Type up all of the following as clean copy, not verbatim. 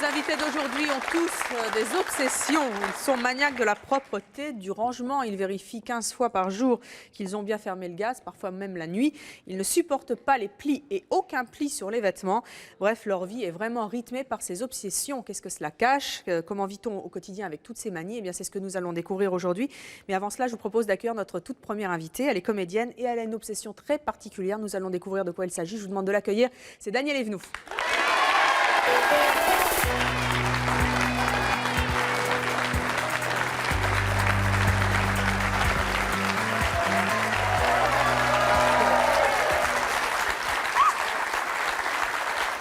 Nos invités d'aujourd'hui ont tous des obsessions. Ils sont maniaques de la propreté, du rangement. Ils vérifient 15 fois par jour qu'ils ont bien fermé le gaz, parfois même la nuit. Ils ne supportent pas les plis et aucun pli sur les vêtements. Bref, leur vie est vraiment rythmée par ces obsessions. Qu'est-ce que cela cache? Comment vit-on au quotidien avec toutes ces manies? Eh bien, c'est ce que nous allons découvrir aujourd'hui. Mais avant cela, je vous propose d'accueillir notre toute première invitée. Elle est comédienne et elle a une obsession très particulière. Nous allons découvrir de quoi il s'agit. Je vous demande de l'accueillir. C'est Danielle Evenou.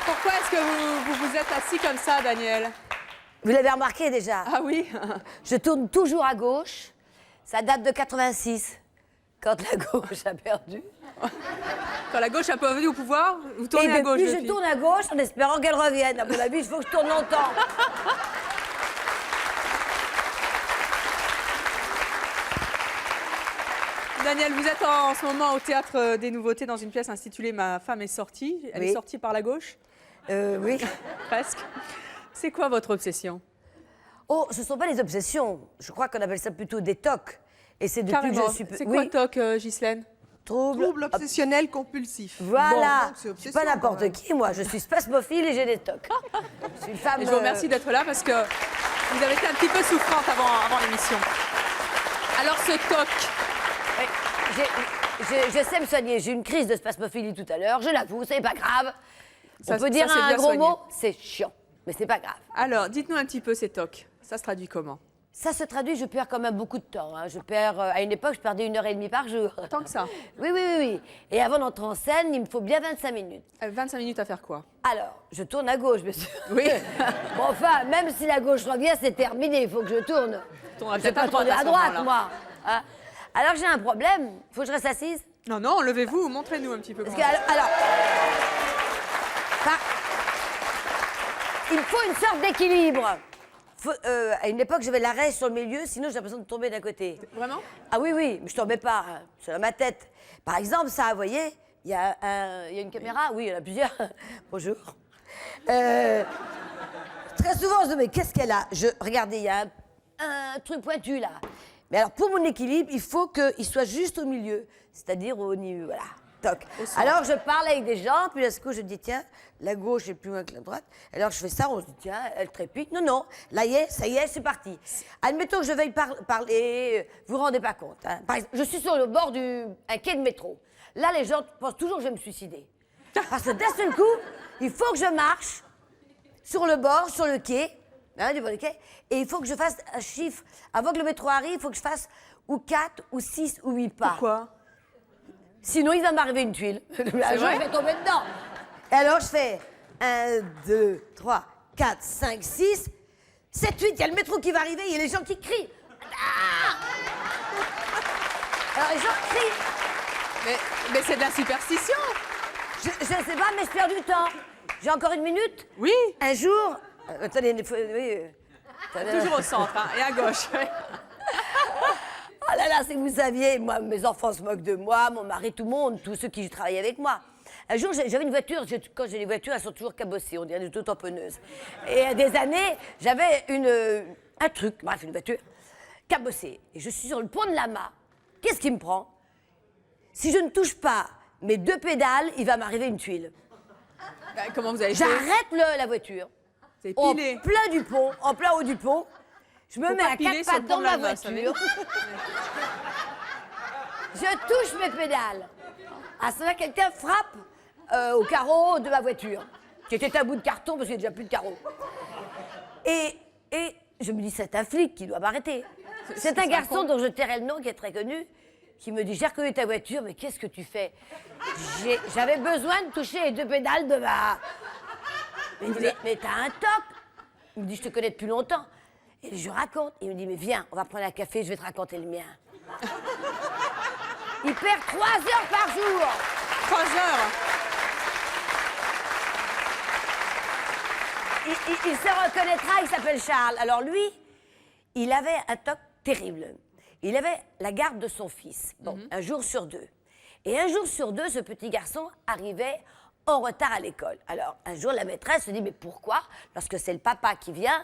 Pourquoi est-ce que vous êtes assis comme ça, Daniel? Vous l'avez remarqué déjà? Ah oui. Je tourne toujours à gauche. Ça date de 86, quand la gauche a perdu. Quand la gauche a pas venu au pouvoir, vous tournez à gauche. Et depuis, je tourne à gauche en espérant qu'elle revienne. À mon avis, il faut que je tourne longtemps. Daniel, vous êtes en ce moment au Théâtre des Nouveautés dans une pièce intitulée « Ma femme est sortie ». Elle est sortie par la gauche? Oui. Presque. C'est quoi votre obsession? Oh, ce ne sont pas les obsessions. Je crois qu'on appelle ça plutôt des tocs. Et c'est depuis Carrément. que je suis... C'est quoi toc, Ghislaine? Trouble obsessionnel compulsif. Voilà. Bon, Je ne suis pas n'importe qui, moi. Je suis spasmophile et j'ai des tocs. Je suis une femme... Et je vous remercie d'être là parce que vous avez été un petit peu souffrante avant l'émission. Alors ce toc... Je sais me soigner. J'ai eu une crise de spasmophilie tout à l'heure. Je l'avoue, c'est pas grave. On peut dire c'est un bien gros soigné. mot, c'est chiant. Mais c'est pas grave. Alors, dites-nous un petit peu ces tocs. Ça se traduit comment? Ça se traduit, je perds quand même beaucoup de temps. Hein. Je perds, à une époque, je perdais 1h30 par jour. Tant que ça? Oui. Et avant d'entrer en scène, il me faut bien 25 minutes. 25 minutes à faire quoi? Alors, je tourne à gauche, bien sûr. Oui. Bon, enfin, même si la gauche revient, c'est terminé. Il faut que je tourne. Je ne vais pas tourner à droite, moi. Hein. Alors, j'ai un problème. Il faut que je reste assise. Non, levez-vous, montrez-nous un petit peu. Parce que, alors, il me faut une sorte d'équilibre. À une époque, j'avais l'arrêt sur le milieu, sinon j'ai l'impression de tomber d'un côté. Vraiment? Ah oui, mais je tombais pas, hein, c'est dans ma tête. Par exemple, ça, vous voyez, il y a une caméra, oui, il y en a plusieurs. Bonjour. Très souvent, je me dis, mais qu'est-ce qu'elle a? Regardez, il y a un truc pointu, là. Mais alors, pour mon équilibre, il faut qu'il soit juste au milieu, c'est-à-dire au niveau, voilà. Toc. Alors je parle avec des gens, puis d'un coup je dis tiens, la gauche est plus loin que la droite. Alors je fais ça, on se dit tiens, elle trépite. Non, là ça y est, c'est parti. Admettons que je veuille parler, vous vous rendez pas compte. Hein. Par exemple, je suis sur le bord d'un quai de métro. Là, les gens pensent toujours que je vais me suicider. Parce que d'un seul coup, il faut que je marche sur le bord, sur le quai, hein, du bord du quai, et il faut que je fasse un chiffre. Avant que le métro arrive, il faut que je fasse ou 4, ou 6, ou 8 pas. Pourquoi? Sinon, il va m'arriver une tuile. Un jour, je vais tomber dedans. Et alors, je fais 1, 2, 3, 4, 5, 6, 7, 8. Il y a le métro qui va arriver, il y a les gens qui crient. Ah, alors, les gens crient. Mais c'est de la superstition. Je sais pas, mais je perds du temps. J'ai encore une minute? Oui. Un jour... attendez, oui. Toujours au centre, hein, et à gauche. Oh là là, si vous saviez, moi, mes enfants se moquent de moi, mon mari, tout le monde, tous ceux qui travaillent avec moi. Un jour, j'avais une voiture, quand j'ai des voitures, elles sont toujours cabossées, on dirait des auto-tamponneuses. Et il y a des années, j'avais un truc, bref, une voiture, cabossée. Et je suis sur le pont de Lama. Qu'est-ce qui me prend? Si je ne touche pas mes 2 pédales, il va m'arriver une tuile. Comment vous avez fait? J'arrête la voiture. C'est En pilé. plein du pont, en plein haut du pont. Je me Faut mets pas à piler 4 sur le pattes pont dans de ma Lama, ça voiture. Je touche mes pédales. À ce moment-là, quelqu'un frappe au carreau de ma voiture, qui était un bout de carton parce qu'il n'y a déjà plus de carreau. Et je me dis, c'est un flic qui doit m'arrêter. C'est un garçon dont je tairai le nom, qui est très connu, qui me dit, j'ai reconnu ta voiture, mais qu'est-ce que tu fais? J'avais besoin de toucher les 2 pédales de ma... Il me dit, mais t'as un toc. Il me dit, je te connais depuis longtemps. Et je raconte. Il me dit, mais viens, on va prendre un café, je vais te raconter le mien. Il perd 3 heures par jour. 3 heures. Il se reconnaîtra, il s'appelle Charles. Alors lui, il avait un toc terrible. Il avait la garde de son fils, un jour sur 2. Et un jour sur 2, ce petit garçon arrivait en retard à l'école. Alors, un jour, la maîtresse se dit, mais pourquoi, lorsque c'est le papa qui vient?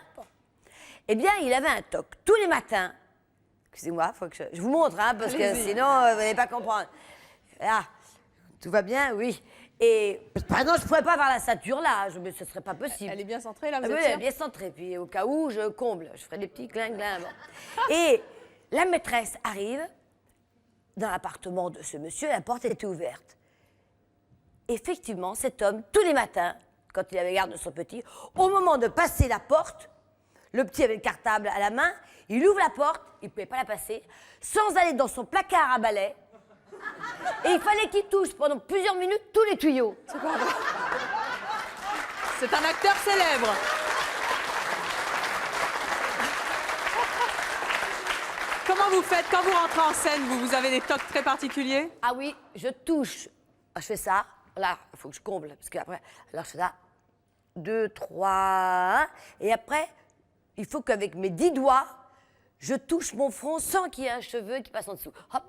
Eh bien, il avait un toc. Tous les matins, excusez-moi, faut que je vous montre, hein, parce que sinon, vous n'allez pas comprendre. Ah, tout va bien, oui. Et, pardon, je ne pourrais pas avoir la ceinture là, mais ce ne serait pas possible. Elle est bien centrée, là, vous Oui, êtes elle est sûre? bien centrée. Puis au cas où, je comble. Je ferai des petits clin-clin. Bon. Et la maîtresse arrive dans l'appartement de ce monsieur, la porte était ouverte. Effectivement, cet homme, tous les matins, quand il avait garde de son petit, au moment de passer la porte, le petit avait le cartable à la main, il ouvre la porte, il ne pouvait pas la passer, sans aller dans son placard à balai. Et il fallait qu'il touche pendant plusieurs minutes tous les tuyaux. C'est pas vrai. C'est un acteur célèbre. Comment vous faites quand vous rentrez en scène? Vous avez des tocs très particuliers? Ah oui, je touche. Je fais ça. Là, il faut que je comble. Parce qu'après, alors je fais ça. 2, 3. Et après, il faut qu'avec mes 10 doigts, je touche mon front sans qu'il y ait un cheveu qui passe en dessous. Hop.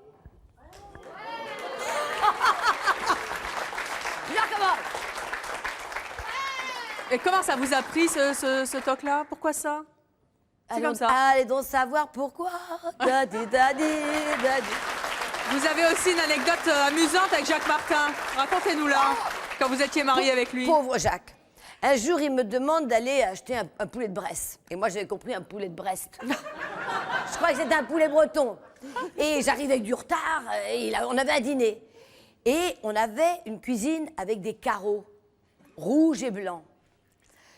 Je recommence. Et comment ça vous a pris ce toc-là? Pourquoi ça? C'est comme ça. Allez donc savoir pourquoi. Dadi, dadi, dadi. Vous avez aussi une anecdote amusante avec Jacques Martin. Racontez-nous-la, quand vous étiez mariée avec lui. Pauvre Jacques. Un jour, il me demande d'aller acheter un poulet de Bresse. Et moi, j'avais compris un poulet de Brest. Je crois que c'était un poulet breton. Et j'arrive avec du retard, et on avait un dîner. Et on avait une cuisine avec des carreaux, rouges et blancs.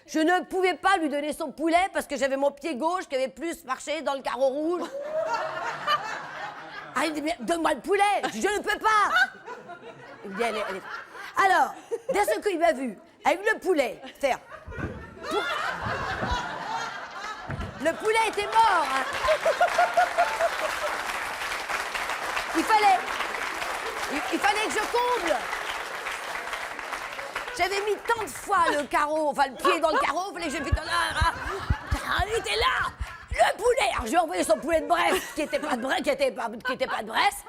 Je ne pouvais pas lui donner son poulet parce que j'avais mon pied gauche qui avait plus marché dans le carreau rouge. Ah, il me dit, donne-moi le poulet. Je dis, je ne peux pas. Il me dit, allez. Alors, d'un seul coup, il m'a vu, avec le poulet, faire... Le poulet était mort. Hein. Il fallait que je comble. J'avais mis tant de fois le carreau, enfin le pied dans le carreau, il fallait que je puisse... Il était là, le poulet. Alors j'ai envoyé son poulet de Brest, qui n'était pas de Brest.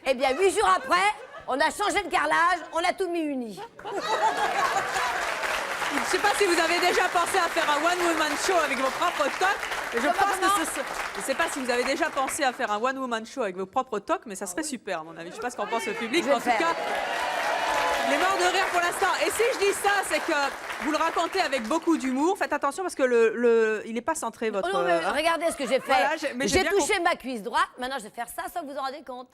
Eh bien, 8 jours après, on a changé de carrelage, on a tout mis uni. Je ne sais pas si vous avez déjà pensé à faire un one-woman show avec vos propres tocs. Je ne sais pas si vous avez déjà pensé à faire un one-woman show avec vos propres tocs, mais ça serait super, à mon avis. Je ne sais pas ce qu'en pense le public, mais en tout cas, il est mort de rire pour l'instant. Et si je dis ça, c'est que vous le racontez avec beaucoup d'humour. Faites attention parce que il n'est pas centré, votre... Non, mais regardez ce que j'ai fait. Voilà, j'ai touché ma cuisse droite, maintenant je vais faire ça sans que vous en rendez compte.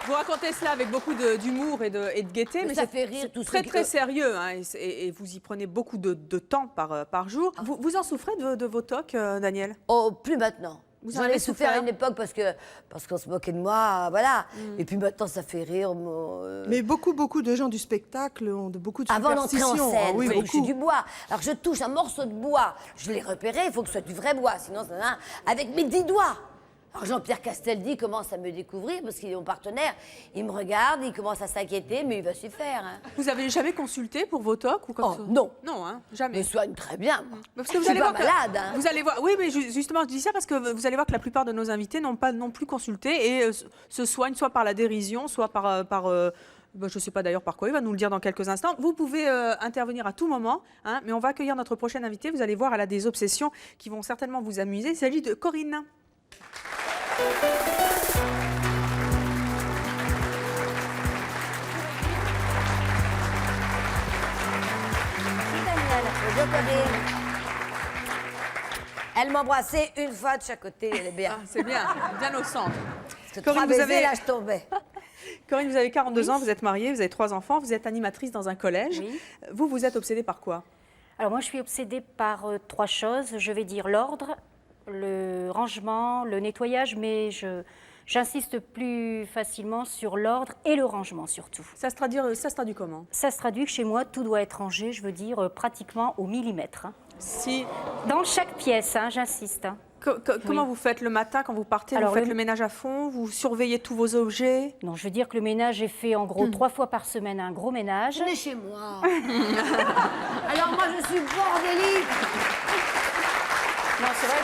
Vous racontez cela avec beaucoup d'humour et de gaieté, mais ça fait rire tout très très sérieux, hein, et vous y prenez beaucoup de temps par jour. Vous en souffrez de vos tocs, Daniel? Oh, plus maintenant. Vous J'en en ai avez souffert à souffert une époque parce qu'on se moquait de moi, voilà. Et puis maintenant, ça fait rire. Mais beaucoup de gens du spectacle ont beaucoup de Avant d'entrer en superstitions. scène, Ah oui, il faut toucher beaucoup. du bois. Alors je touche un morceau de bois, je l'ai repéré, il faut que ce soit du vrai bois, sinon ça n'a avec mes 10 doigts. Alors Jean-Pierre Castaldi commence à me découvrir parce qu'il est mon partenaire. Il me regarde, il commence à s'inquiéter, mais il va s'y faire. Hein. Vous avez jamais consulté pour vos tocs ou comme ça? Non. Non, hein, Je jamais. me soigne très bien. Parce que Je vous suis allez pas voir malade. Hein. Vous allez voir. Oui, mais justement, je dis ça parce que vous allez voir que la plupart de nos invités n'ont pas non plus consulté et se soignent soit par la dérision, soit par je ne sais pas d'ailleurs par quoi, il va nous le dire dans quelques instants. Vous pouvez intervenir à tout moment, hein, mais on va accueillir notre prochaine invitée. Vous allez voir, elle a des obsessions qui vont certainement vous amuser. Il s'agit de Corinne. Bonjour, Corinne. Elle m'embrassait une fois de chaque côté, elle est bien. Ah, c'est bien au centre. Parce que Corinne, 3 baisers, là, je tombais. Corinne, vous avez 42 ans, vous êtes mariée, vous avez 3 enfants, vous êtes animatrice dans un collège. Oui. Vous êtes obsédée par quoi? Alors moi, je suis obsédée par 3 choses. Je vais dire l'ordre, le rangement, le nettoyage, mais j'insiste plus facilement sur l'ordre et le rangement surtout. Ça se traduit comment? Ça se traduit que chez moi, tout doit être rangé, je veux dire, pratiquement au millimètre. Hein. Si. Dans chaque pièce, hein, j'insiste. Hein. Comment vous faites le matin quand vous partez? Alors, vous faites le ménage à fond? Vous surveillez tous vos objets? Non, je veux dire que le ménage est fait en gros 3 fois par semaine, un gros ménage. On est chez moi. Alors moi, je suis bordélique. Non, c'est vrai,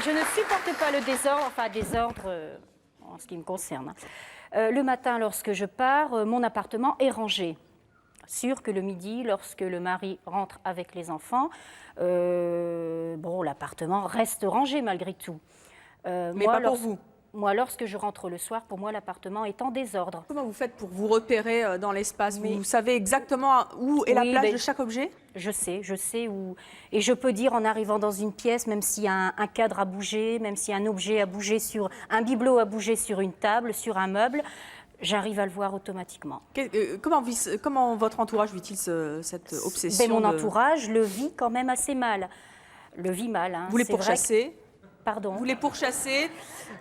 je ne supporte pas le désordre, enfin désordre en ce qui me concerne. Le matin, lorsque je pars, mon appartement est rangé. Sûr que le midi, lorsque le mari rentre avec les enfants, bon, l'appartement reste rangé malgré tout. Mais pas pour vous. Moi, lorsque je rentre le soir, pour moi, l'appartement est en désordre. Comment vous faites pour vous repérer dans l'espace? Mais- Vous savez exactement où est la Oui, place mais- de chaque objet? Je sais où. Et je peux dire en arrivant dans une pièce, même s'il y a un cadre à bouger, même s'il y a un objet à bouger sur un bibelot à bouger sur une table, sur un meuble, j'arrive à le voir automatiquement. Comment votre entourage vit-il cette obsession Ben, mon de- entourage le vit quand même assez mal. Le vit mal. Hein. Vous les C'est vrai que- pourchassez? Pardon. Vous les pourchassez?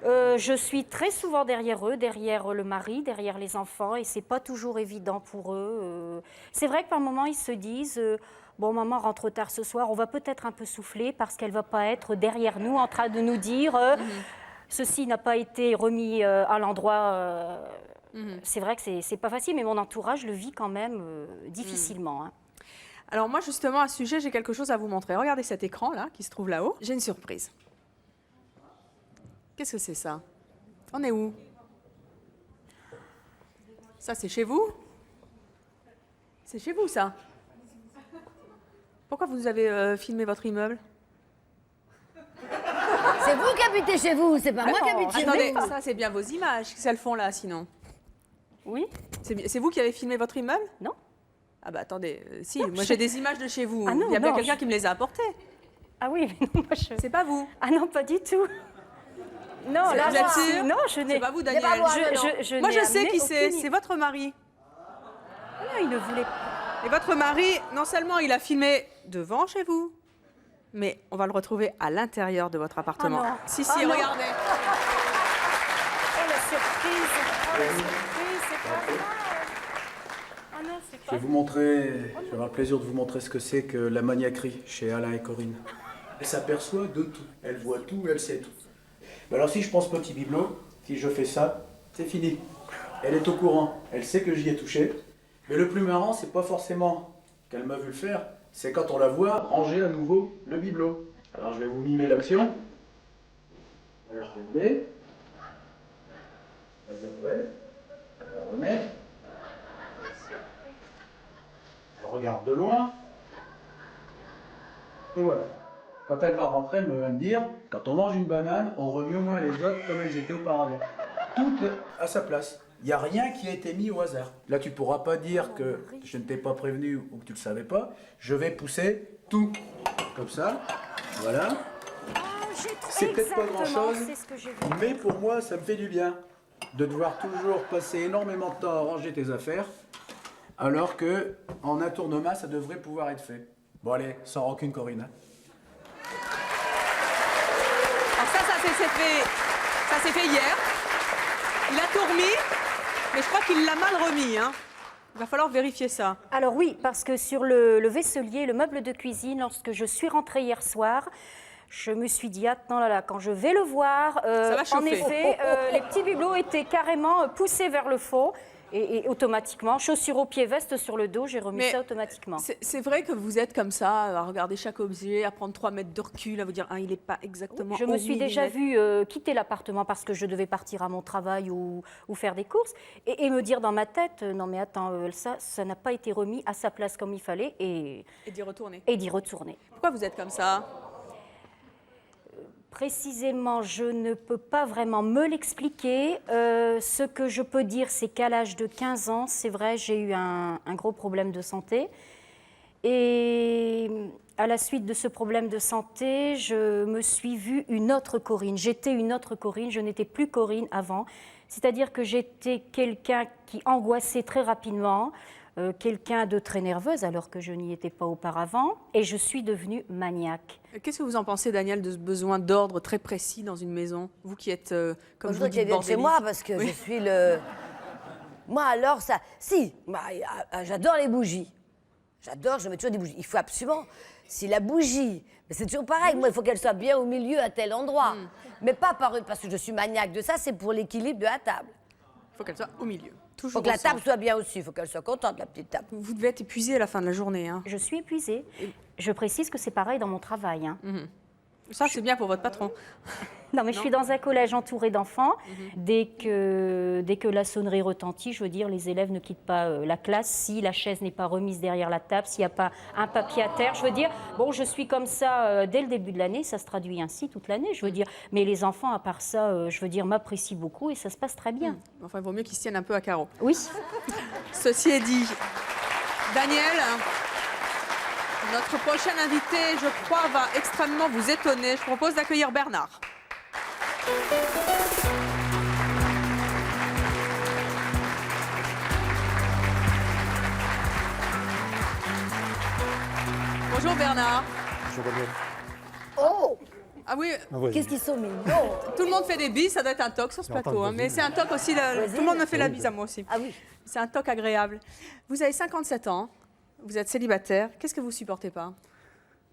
Je suis très souvent derrière eux, derrière le mari, derrière les enfants, et c'est pas toujours évident pour eux. C'est vrai que par moments ils se disent bon, maman rentre tard ce soir, on va peut-être un peu souffler parce qu'elle va pas être derrière nous en train de nous dire ceci n'a pas été remis à l'endroit. C'est vrai que c'est pas facile, mais mon entourage le vit quand même difficilement. Hein. Alors moi, justement, à ce sujet, j'ai quelque chose à vous montrer. Regardez cet écran-là, qui se trouve là-haut. J'ai une surprise. Qu'est-ce que c'est ça? On est où? Ça, c'est chez vous? C'est chez vous, ça? Pourquoi vous avez filmé votre immeuble? C'est vous qui habitez chez vous, c'est pas moi qui habite chez Attendez, vous. ça, c'est bien vos images. Qu'est-ce qu'elles font là, sinon? Oui? C'est vous qui avez filmé votre immeuble? Non? Ah bah attendez, si, moi j'ai des images de chez vous. Ah non, Il y a bien non, quelqu'un je- qui me les a apportées. Ah oui, mais non, moi je. C'est pas vous. Ah non, pas du tout. Non, C'est- là, vous êtes sûr? non, je n'ai. C'est pas vous, Daniel. pas moi, Je Moi n'ai je sais amené qui c'est, aucune- c'est votre mari. Non, il ne voulait pas. Et votre mari, non seulement il a filmé devant chez vous, mais on va le retrouver à l'intérieur de votre appartement. Ah non. Si, Ah non. regardez. Oh la surprise! Oh la surprise, c'est pas ça! Ah non, c'est Je pas vais vous montrer, je vais avoir le plaisir de vous montrer ce que c'est que la maniaquerie chez Alain et Corinne. Elle s'aperçoit de tout, elle voit tout, elle sait tout. Mais alors si je pense petit bibelot, si je fais ça, c'est fini. Elle est au courant, elle sait que j'y ai touché. Mais le plus marrant, c'est pas forcément qu'elle m'a vu le faire, c'est quand on la voit ranger à nouveau le bibelot. Alors je vais vous mimer l'action. Alors je le mets. Elle remet. Elle regarde de loin. Et voilà. Quand elle va rentrer, elle va me dire, quand on mange une banane, on remet au moins les autres comme elles étaient auparavant. Tout est à sa place. Il n'y a rien qui a été mis au hasard. Là, tu ne pourras pas dire que je ne t'ai pas prévenu ou que tu ne le savais pas. Je vais pousser tout comme ça. Voilà. C'est peut-être pas grand-chose, c'est ce que j'ai vu. mais pour moi, ça me fait du bien de devoir toujours passer énormément de temps à ranger tes affaires, alors que en un tournement, ça devrait pouvoir être fait. Bon allez, sans rancune, Corinne. Hein. Alors ça s'est fait hier. Il a tout remis, mais je crois qu'il l'a mal remis. Hein. Il va falloir vérifier ça. Alors oui, parce que sur le vaisselier, le meuble de cuisine, lorsque je suis rentrée hier soir, je me suis dit, attends là là, quand je vais le voir, va en chauffer. effet, les petits bibelots étaient carrément poussés vers le fond. Et automatiquement, chaussures aux pieds, veste sur le dos, j'ai remis Mais ça automatiquement. C'est vrai que vous êtes comme ça, à regarder chaque objet, à prendre 3 mètres de recul, à vous dire, ah, il n'est pas exactement Je me au suis déjà millimètre. vue quitter l'appartement parce que je devais partir à mon travail ou faire des courses et me dire dans ma tête, non mais attends, ça n'a pas été remis à sa place comme il fallait Et d'y retourner. et d'y retourner. Pourquoi vous êtes comme ça? Précisément, je ne peux pas vraiment me l'expliquer. Ce que je peux dire, c'est qu'à l'âge de 15 ans, c'est vrai, j'ai eu un gros problème de santé. Et à la suite de ce problème de santé, je me suis vue une autre Corinne. J'étais une autre Corinne, je n'étais plus Corinne avant. C'est-à-dire que j'étais quelqu'un qui angoissait très rapidement, quelqu'un de très nerveuse alors que je n'y étais pas auparavant. Et je suis devenue maniaque. Qu'est-ce que vous en pensez, Daniel, de ce besoin d'ordre très précis dans une maison? Vous qui êtes, comme Je vous voudrais dites, qu'elle vienne chez bordélique. moi parce que Oui. je suis le. Moi alors ça. Si, moi, j'adore les bougies. J'adore, je mets toujours des bougies. Il faut absolument. Si la bougie, mais c'est toujours pareil, moi il faut qu'elle soit bien au milieu à tel endroit. Mais pas parce que je suis maniaque de ça, c'est pour l'équilibre de la table. Il faut qu'elle soit au milieu. Il Toujours faut que la au centre. table soit bien aussi, il faut qu'elle soit contente, la petite table. Vous devez être épuisé à la fin de la journée. Hein. Je suis épuisée. Je précise que c'est pareil dans mon travail. Hein. Ça, c'est bien pour votre patron. Non, mais je suis dans un collège entouré d'enfants. Dès que la sonnerie retentit, je veux dire, les élèves ne quittent pas la classe. Si la chaise n'est pas remise derrière la table, s'il n'y a pas un papier à terre, je veux dire, bon, je suis comme ça dès le début de l'année, ça se traduit ainsi toute l'année, je veux dire. Mais les enfants, à part ça, je veux dire, m'apprécient beaucoup et ça se passe très bien. Enfin, il vaut mieux qu'ils se tiennent un peu à carreau. Oui. Ceci est dit, Daniel, notre prochain invité, je crois, va extrêmement vous étonner. Je propose d'accueillir Bernard. Bonjour Bernard. Bonjour Daniel. Oh, Ah oui, qu'est-ce qu'ils sont mignons. tout le monde fait des bises, ça doit être un toc sur ce plateau. Mais c'est un toc aussi, tout le monde me fait la bise à moi aussi. Ah oui. C'est un toc agréable. Vous avez 57 ans, vous êtes célibataire. Qu'est-ce que vous supportez pas?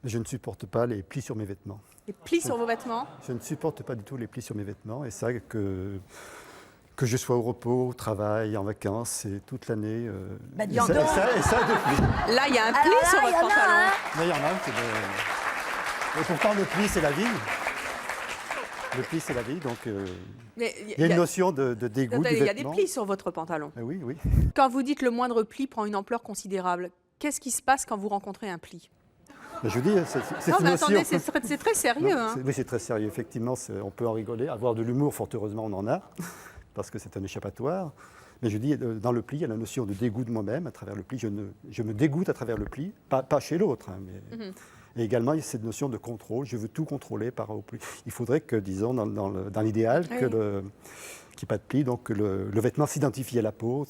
Je ne supporte pas les plis sur mes vêtements. Les plis sur vos vêtements? Je ne supporte pas du tout les plis sur mes vêtements. Et ça, que je sois au repos, au travail, en vacances, c'est toute l'année. Bah, dis et ça donc. depuis. Là, il y a un pli Alors là, sur il y votre en a pantalon. un. Mais il y en a un, c'est de... Et pourtant, le pli, c'est la vie. Le pli, c'est la vie. Donc, Mais il y a une notion de dégoût du attendez, il y a des vêtement. plis sur votre pantalon. Eh oui, oui. Quand vous dites le moindre pli prend une ampleur considérable, qu'est-ce qui se passe quand vous rencontrez un pli? Mais je vous dis, c'est Non, une mais notion. attendez, c'est très sérieux. Non, Hein. Oui, c'est très sérieux. Effectivement, on peut en rigoler. Avoir de l'humour, fort heureusement, on en a, parce que c'est un échappatoire. Mais je dis, dans le pli, il y a la notion de dégoût de moi-même à travers le pli. Je me dégoûte à travers le pli, pas chez l'autre. Hein, mais... Et également, il y a cette notion de contrôle. Je veux tout contrôler par au pli. Il faudrait que, disons, dans l'idéal, Oui. qu'il n'y ait pas de pli, donc que le vêtement s'identifie à la peau.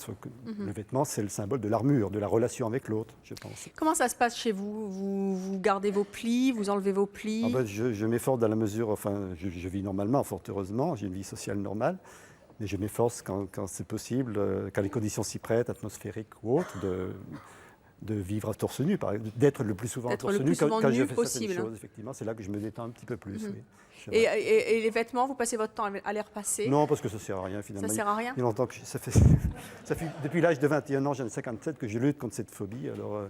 Le vêtement, c'est le symbole de l'armure, de la relation avec l'autre, je pense. Comment ça se passe chez vous? Vous gardez vos plis, vous enlevez vos plis? Ah ben, je m'efforce dans la mesure, enfin, je vis normalement, fort heureusement, j'ai une vie sociale normale, mais je m'efforce quand c'est possible, quand les conditions s'y prêtent, atmosphériques ou autres, de vivre à torse nu, d'être le plus souvent à D'être torse le plus nu souvent quand nu je fais possible, certaines hein. choses, effectivement, c'est là que je me détends un petit peu plus. Oui. Et les vêtements, vous passez votre temps à les repasser? Non, parce que ça ne sert à rien finalement. Ça sert à rien? Il y a longtemps que ça fait depuis l'âge de 21 ans, j'en ai 57, que je lutte contre cette phobie. Alors,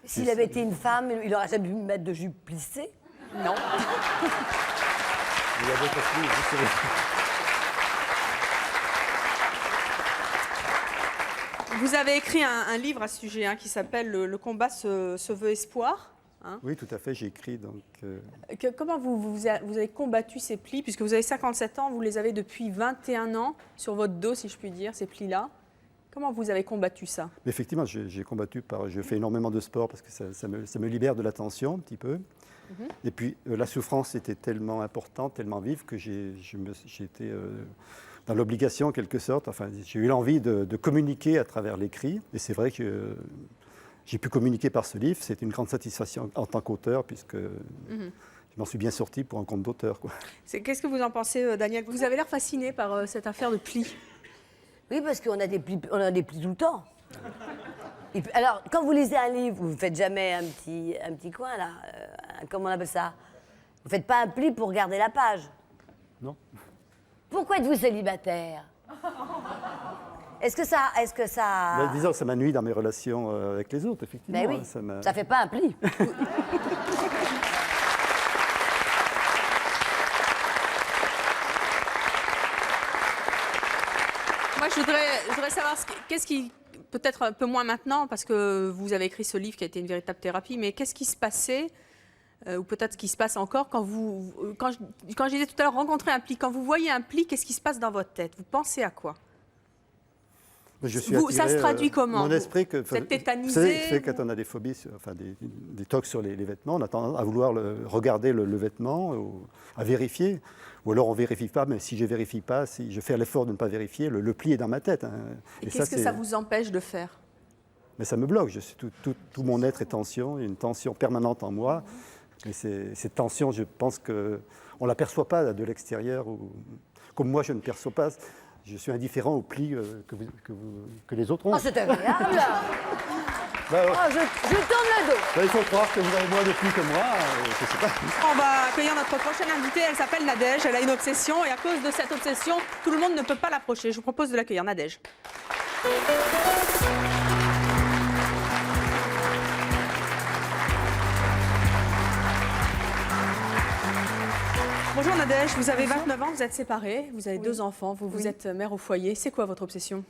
S'il avait été une femme, il aurait jamais pu mettre de jupe plissée. Non. il y a d'autres flux, vous savez. Vous avez écrit un livre à ce sujet hein, qui s'appelle Le combat se veut espoir. Hein. Oui, tout à fait, j'ai écrit donc... Comment vous avez combattu ces plis? Puisque vous avez 57 ans, vous les avez depuis 21 ans sur votre dos, si je puis dire, ces plis-là. Comment vous avez combattu ça? Mais effectivement, j'ai combattu je fais énormément de sport parce que ça me libère de la tension un petit peu. Et puis la souffrance était tellement importante, tellement vive que j'ai été dans l'obligation en quelque sorte. Enfin, j'ai eu l'envie de communiquer à travers l'écrit. Et c'est vrai que j'ai pu communiquer par ce livre. C'est une grande satisfaction en tant qu'auteur puisque je m'en suis bien sorti pour un compte d'auteur, quoi. Qu'est-ce que vous en pensez, Daniel? Vous avez l'air fasciné par cette affaire de plis. Oui, parce qu'on a des plis tout le temps. Et puis, alors, quand vous lisez un livre, vous ne faites jamais un petit coin, là. Comment on appelle ça? Vous ne faites pas un pli pour garder la page. Non. Pourquoi êtes-vous célibataire? Est-ce que ça... Ben, disons que ça m'ennuie dans mes relations avec les autres, effectivement. Ben oui, hein, ça fait pas un pli. Moi, je voudrais savoir qu'est-ce qui, peut-être un peu moins maintenant, parce que vous avez écrit ce livre qui a été une véritable thérapie, mais qu'est-ce qui se passait, ou peut-être ce qui se passe encore, quand je disais tout à l'heure, rencontrer un pli, quand vous voyez un pli, qu'est-ce qui se passe dans votre tête? Vous pensez à quoi? Je suis Ça se traduit comment? Mon esprit, vous êtes tétanisé? Vous savez, quand on a des phobies, enfin des tocs sur les vêtements, on a tendance à vouloir regarder le vêtement, à vérifier. Ou alors on ne vérifie pas, mais si je ne vérifie pas, si je fais l'effort de ne pas vérifier, le pli est dans ma tête. Hein. Et qu'est-ce que ça vous empêche de faire? Mais ça me bloque. Tout mon être est tension, il y a une tension permanente en moi. Et cette tension, je pense qu'on ne l'aperçoit pas de l'extérieur. Comme moi, je ne perçois pas. Je suis indifférent aux plis que les autres ont. Oh, c'est agréable. Ben, Oh, je tourne le dos. ben, il faut croire que vous avez moins de plis que moi. Je sais pas. On va accueillir notre prochaine invitée, elle s'appelle Nadège, elle a une obsession et à cause de cette obsession, tout le monde ne peut pas l'approcher. Je vous propose de l'accueillir, Nadège. Bonjour Nadège, vous avez 29 ans, vous êtes séparée, vous avez 2 enfants, vous êtes mère au foyer. C'est quoi votre obsession?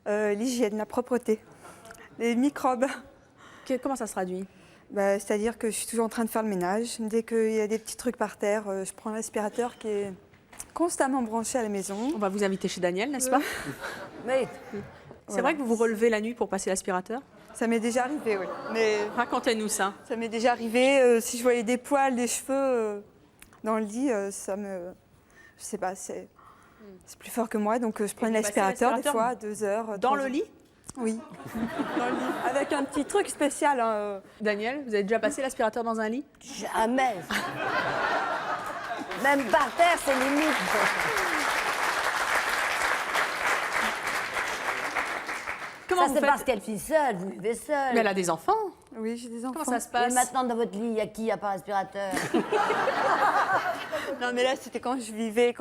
L'hygiène, la propreté, les microbes. Comment ça se traduit? C'est-à-dire que je suis toujours en train de faire le ménage. Dès qu'il y a des petits trucs par terre, je prends l'aspirateur qui est constamment branché à la maison. On va vous inviter chez Daniel, n'est-ce pas? Mais C'est vrai que vous vous relevez la nuit pour passer l'aspirateur? Ça m'est déjà arrivé, oui. Mais Racontez-nous ça. ça m'est déjà arrivé. Si je voyais des poils, des cheveux dans le lit, ça me... Je sais pas, c'est plus fort que moi. Donc je prenais vous passez l'aspirateur des l'aspirateur fois, 2 heures. Dans 3 le heures. lit? Oui. Dans le lit. Avec un petit truc spécial. Hein. Daniel, vous avez déjà passé l'aspirateur dans un lit? jamais. Même par terre, c'est limite. Comment Ça, vous c'est faites? parce qu'elle vit seule, vous vivez seule. Mais elle a des enfants. Oui, j'ai des enfants. Comment ça se Et passe? maintenant, dans votre lit, il y a qui à part l'aspirateur? Non, mais là, c'était quand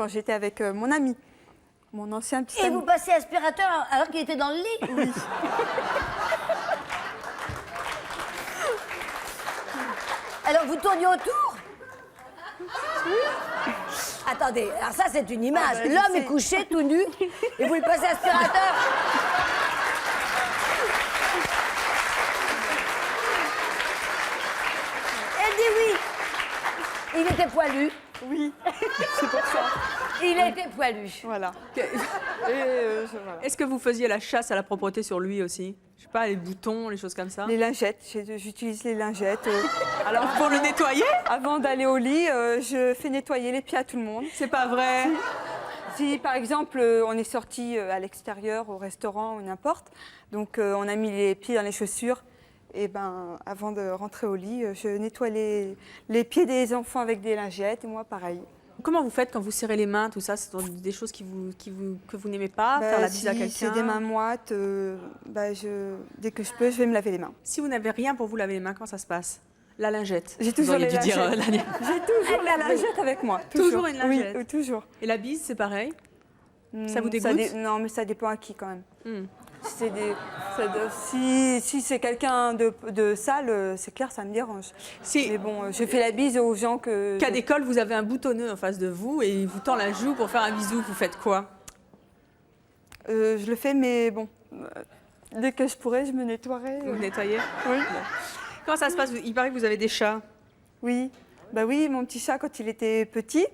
j'étais avec mon ami. Mon ancien petit Et ami. vous passez l'aspirateur alors qu'il était dans le lit? Oui. Alors vous tourniez autour? Attendez, alors ça c'est une image. je L'homme sais. est couché tout nu et vous le passez l'aspirateur. Elle dit oui. Il était poilu. Oui, c'est pour ça. Il était poilu. Voilà. Que- Et voilà. Est-ce que vous faisiez la chasse à la propreté sur lui aussi? Je sais pas, les boutons, les choses comme ça? Les lingettes, j'utilise les lingettes. Alors pour le nettoyer? Avant d'aller au lit, je fais nettoyer les pieds à tout le monde. C'est pas vrai. Si par exemple on est sorti à l'extérieur, au restaurant ou n'importe, donc on a mis les pieds dans les chaussures, et ben avant de rentrer au lit, je nettoie les pieds des enfants avec des lingettes, et moi pareil. Comment vous faites quand vous serrez les mains, tout ça? C'est des choses que vous n'aimez pas? Faire la bise à Si quelqu'un? c'est des mains moites, dès que je peux, je vais me laver les mains. Si vous n'avez rien pour vous laver les mains, comment ça se passe? La lingette. J'ai Vous toujours auriez les dû dire, lingettes. Daniel. J'ai toujours la lingette avec moi. Toujours une lingette. Oui, toujours. Et la bise, c'est pareil? Ça vous dégoûte? Non, mais ça dépend à qui quand même. Hmm. Si c'est quelqu'un de sale, c'est clair, ça me dérange. Si, Mais bon, je fais la bise aux gens que... cas d'école, vous avez un boutonneux en face de vous et il vous tend la joue pour faire un bisou, vous faites quoi? Je le fais, mais bon, dès que je pourrais, je me nettoierai. Vous nettoyez? Oui. Comment ça se passe? Il paraît que vous avez des chats. Oui. Bah oui, mon petit chat, quand il était petit,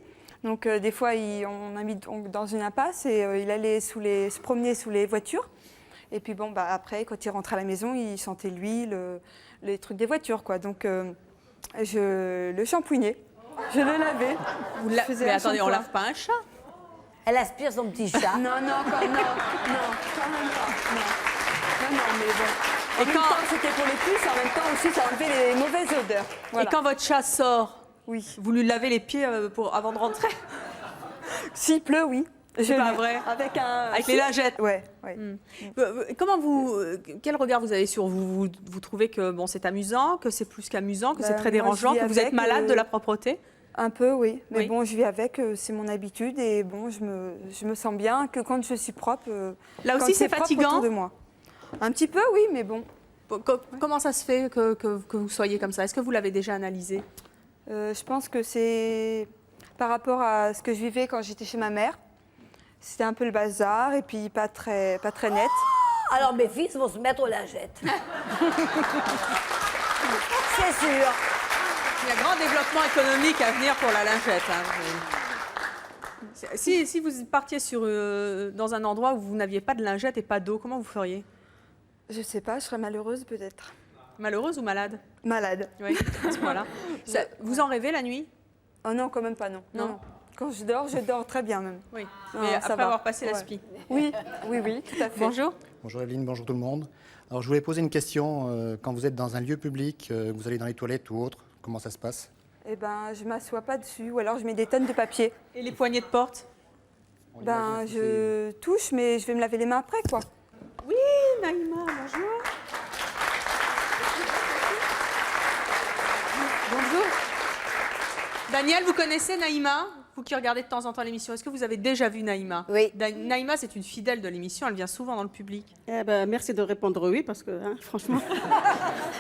donc des fois, on a mis dans une impasse et il allait se promener sous les voitures. Et puis bon, bah après, quand il rentrait à la maison, il sentait l'huile, les trucs des voitures, quoi. Donc, je le shampouinais, je le lavais. Mais Je faisais un attendez, on shampoing. lave pas un chat? Elle aspire son petit chat. Non, quand même pas. Non, mais bon. En même temps, c'était pour les puces, en même temps aussi, ça enlevait les mauvaises odeurs. Voilà. Et quand votre chat sort, Oui. vous lui lavez les pieds avant de rentrer? S'il pleut, oui. C'est pas vrai. Avec les lingettes. Ouais. Comment quel regard vous avez sur vous? Vous trouvez que bon, c'est amusant, que c'est plus qu'amusant, que c'est très moi, dérangeant, je vis que vous êtes avec, malade de la propreté? Un peu, oui. Mais Oui. bon, je vis avec, c'est mon habitude et bon, je me sens bien que quand je suis propre. Là quand aussi, c'est propre fatigant? autour de moi. Un petit peu, oui, mais bon. Comment ça se fait que vous soyez comme ça? Est-ce que vous l'avez déjà analysé? Je pense que c'est par rapport à ce que je vivais quand j'étais chez ma mère. C'était un peu le bazar et puis pas très net. Alors mes fils vont se mettre aux lingettes. C'est sûr. Il y a grand développement économique à venir pour la lingette. Si vous partiez dans un endroit où vous n'aviez pas de lingette et pas d'eau, comment vous feriez? Je sais pas, je serais malheureuse peut-être. Malheureuse ou malade? Malade. Oui, à ce point-là. Vous en rêvez la nuit? Oh non, quand même pas, non. Non. Quand je dors très bien même. Oui, Non, mais ça après va. avoir passé la Ouais. spie. Oui, tout à fait. Bonjour. Bonjour Evelyne, bonjour tout le monde. Alors je voulais poser une question. Quand vous êtes dans un lieu public, vous allez dans les toilettes ou autre, comment ça se passe? Eh ben, je m'assois pas dessus ou alors je mets des tonnes de papier. Et les poignées de porte? Ben, je touche, mais je vais me laver les mains après, quoi. Oui, Naïma, bonjour. Bonjour. Daniel, vous connaissez Naïma? vous qui regardez de temps en temps l'émission, est-ce que vous avez déjà vu Naïma? Oui. Naïma, c'est une fidèle de l'émission, elle vient souvent dans le public. Eh ben, merci de répondre oui, parce que hein, franchement,